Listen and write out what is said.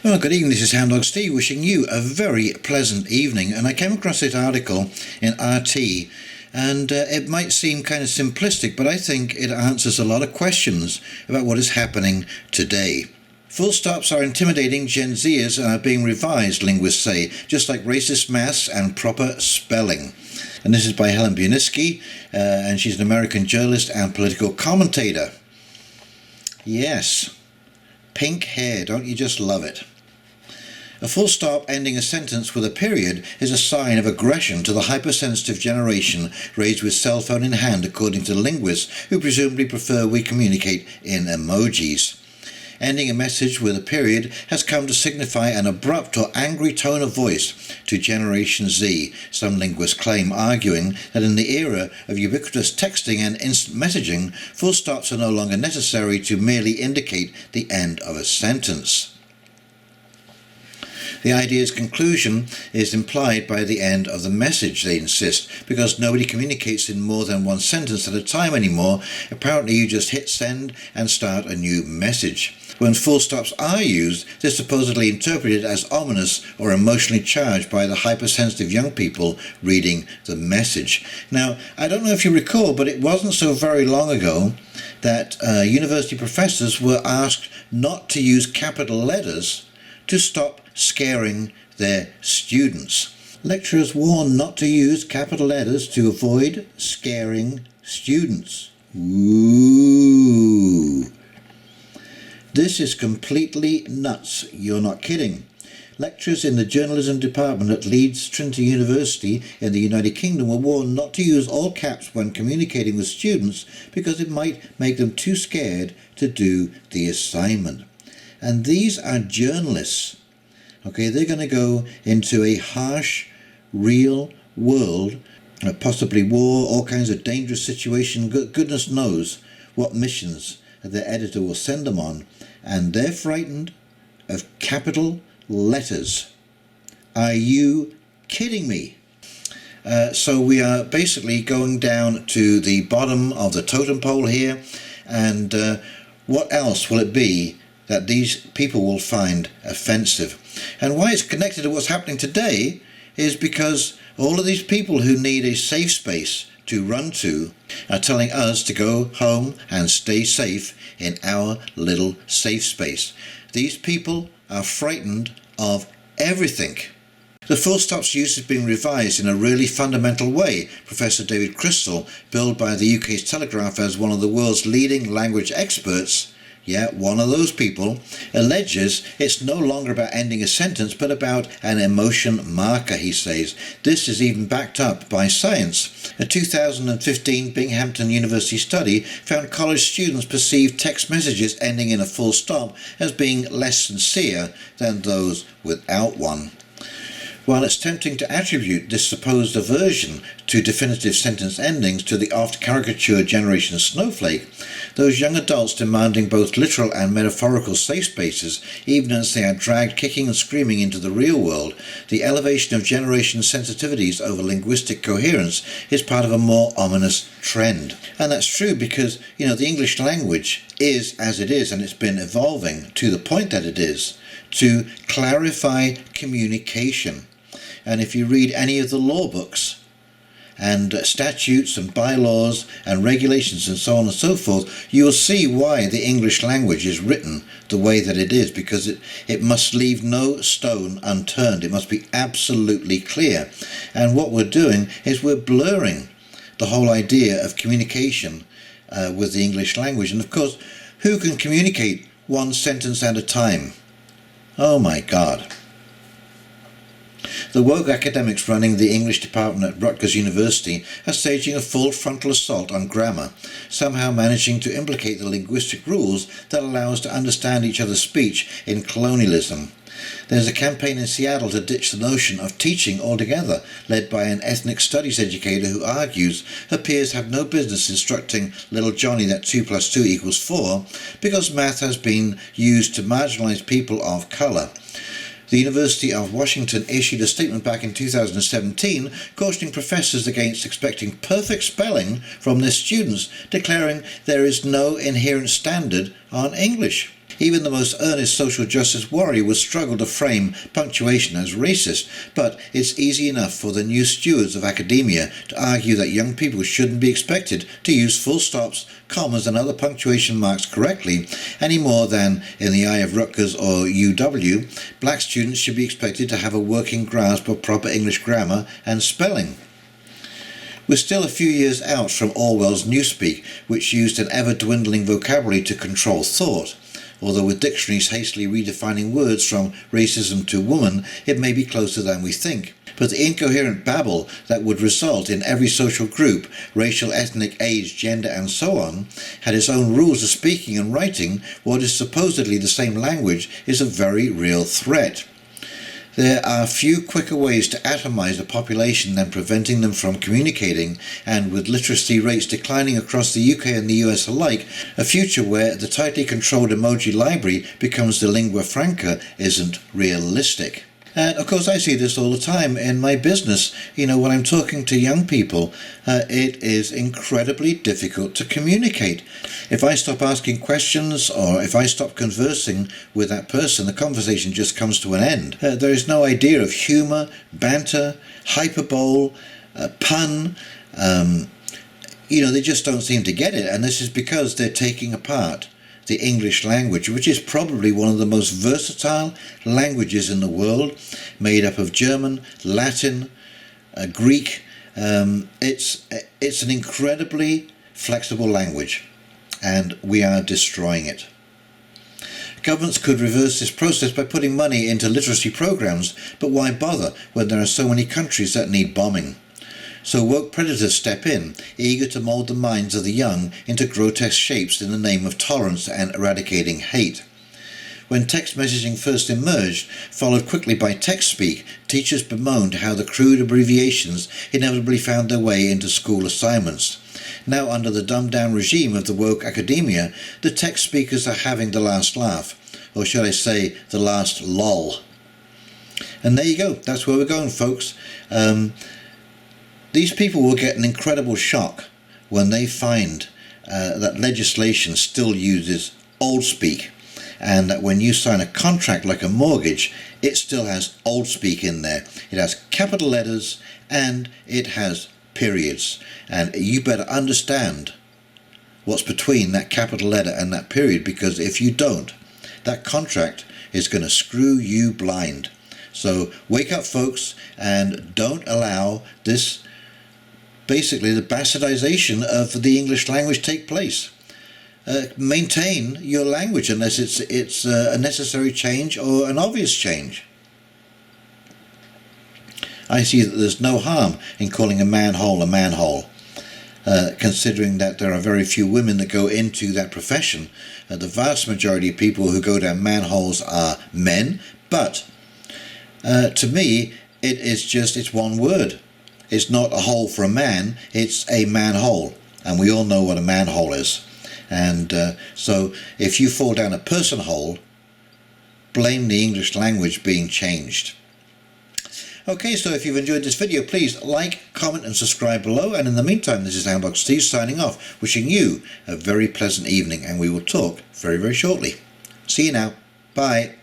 Well, good evening, this is Hound Dog Steve wishing you a very pleasant evening, and I came across this article in RT and it might seem kind of simplistic, but I think it answers a lot of questions about what is happening today. Full stops are intimidating Gen Zers and are being revised, linguists say, just like racist maths and proper spelling. And this is by Helen Buniski, and she's an American journalist and political commentator. Yes. Pink hair, don't you just love it? A full stop ending a sentence with a period is a sign of aggression to the hypersensitive generation raised with cell phone in hand, according to linguists who presumably prefer we communicate in emojis. Ending a message with a period has come to signify an abrupt or angry tone of voice to Generation Z, some linguists claim, arguing that in the era of ubiquitous texting and instant messaging, full stops are no longer necessary to merely indicate the end of a sentence. The idea's conclusion is implied by the end of the message, they insist, because nobody communicates in more than one sentence at a time anymore. Apparently you just hit send and start a new message. When full stops are used, they're supposedly interpreted as ominous or emotionally charged by the hypersensitive young people reading the message. Now, I don't know if you recall, but it wasn't so very long ago that university professors were asked not to use capital letters to stop scaring their students. Lecturers warned not to use capital letters to avoid scaring students. Ooh. This is completely nuts. You're not kidding. Lecturers in the journalism department at Leeds Trinity University in the United Kingdom were warned not to use all caps when communicating with students because it might make them too scared to do the assignment. And these are journalists. Okay, they're going to go into a harsh, real world, possibly war, all kinds of dangerous situations. Goodness knows what missions their editor will send them on. And they're frightened of capital letters. Are you kidding me? So we are basically going down to the bottom of the totem pole here. And what else will it be that these people will find offensive? And why it's connected to what's happening today is because all of these people who need a safe space to run to are telling us to go home and stay safe in our little safe space. These people are frightened of everything. The full stops use has been revised in a really fundamental way. Professor David Crystal, billed by the UK's Telegraph as one of the world's leading language experts, yeah, one of those people, alleges it's no longer about ending a sentence but about an emotion marker, he says. This is even backed up by science. A 2015 Binghamton University study found college students perceived text messages ending in a full stop as being less sincere than those without one. While it's tempting to attribute this supposed aversion to definitive sentence endings to the oft-caricatured generation snowflake, those young adults demanding both literal and metaphorical safe spaces, even as they are dragged kicking and screaming into the real world, the elevation of generation sensitivities over linguistic coherence is part of a more ominous trend. And that's true because, the English language is as it is, and it's been evolving to the point that it is, to clarify communication. And if you read any of the law books and statutes and bylaws and regulations and so on and so forth, you will see why the English language is written the way that it is, because it must leave no stone unturned. It must be absolutely clear. And what we're doing is we're blurring the whole idea of communication with the English language. And of course, who can communicate one sentence at a time? Oh my God. The woke academics running the English department at Rutgers University are staging a full frontal assault on grammar, somehow managing to implicate the linguistic rules that allow us to understand each other's speech in colonialism. There's a campaign in Seattle to ditch the notion of teaching altogether, led by an ethnic studies educator who argues her peers have no business instructing little Johnny that 2 + 2 = 4 because math has been used to marginalize people of color. The University of Washington issued a statement back in 2017 cautioning professors against expecting perfect spelling from their students, declaring there is no inherent standard on English. Even the most earnest social justice warrior would struggle to frame punctuation as racist, but it's easy enough for the new stewards of academia to argue that young people shouldn't be expected to use full stops, commas and other punctuation marks correctly any more than, in the eye of Rutgers or UW, black students should be expected to have a working grasp of proper English grammar and spelling. We're still a few years out from Orwell's Newspeak, which used an ever-dwindling vocabulary to control thought. Although with dictionaries hastily redefining words from racism to woman, it may be closer than we think. But the incoherent babble that would result in every social group, racial, ethnic, age, gender and so on, had its own rules of speaking and writing what is supposedly the same language is a very real threat. There are few quicker ways to atomize a population than preventing them from communicating, and with literacy rates declining across the UK and the US alike, a future where the tightly controlled emoji library becomes the lingua franca isn't realistic. And of course I see this all the time in my business. When I'm talking to young people, it is incredibly difficult to communicate. If I stop asking questions or if I stop conversing with that person, the conversation just comes to an end. There is no idea of humour, banter, hyperbole, pun. They just don't seem to get it, and this is because they're taking apart the English language, which is probably one of the most versatile languages in the world, made up of German, Latin, Greek. It's an incredibly flexible language, and we are destroying it. Governments could reverse this process by putting money into literacy programs, but why bother when there are so many countries that need bombing? So woke predators step in, eager to mould the minds of the young into grotesque shapes in the name of tolerance and eradicating hate. When text messaging first emerged, followed quickly by text speak, teachers bemoaned how the crude abbreviations inevitably found their way into school assignments. Now, under the dumbed-down regime of the woke academia, the text speakers are having the last laugh, or should I say, the last lol. And there you go, that's where we're going, folks. These people will get an incredible shock when they find that legislation still uses old speak, and that when you sign a contract like a mortgage, it still has old speak in there. It has capital letters and it has periods, and you better understand what's between that capital letter and that period, because if you don't, that contract is going to screw you blind. So wake up, folks, and don't allow this, basically the bastardization of the English language, take place. Maintain your language unless it's a necessary change or an obvious change. I see that there's no harm in calling a manhole, considering that there are very few women that go into that profession. The vast majority of people who go down manholes are men, but to me it's one word. It's not a hole for a man, it's a manhole, and we all know what a manhole is. And so if you fall down a person hole, blame the English language being changed. Okay, so if you've enjoyed this video, please like, comment and subscribe below. And in the meantime, this is Handbox Steve signing off, wishing you a very pleasant evening, and we will talk very, very shortly. See you now. Bye.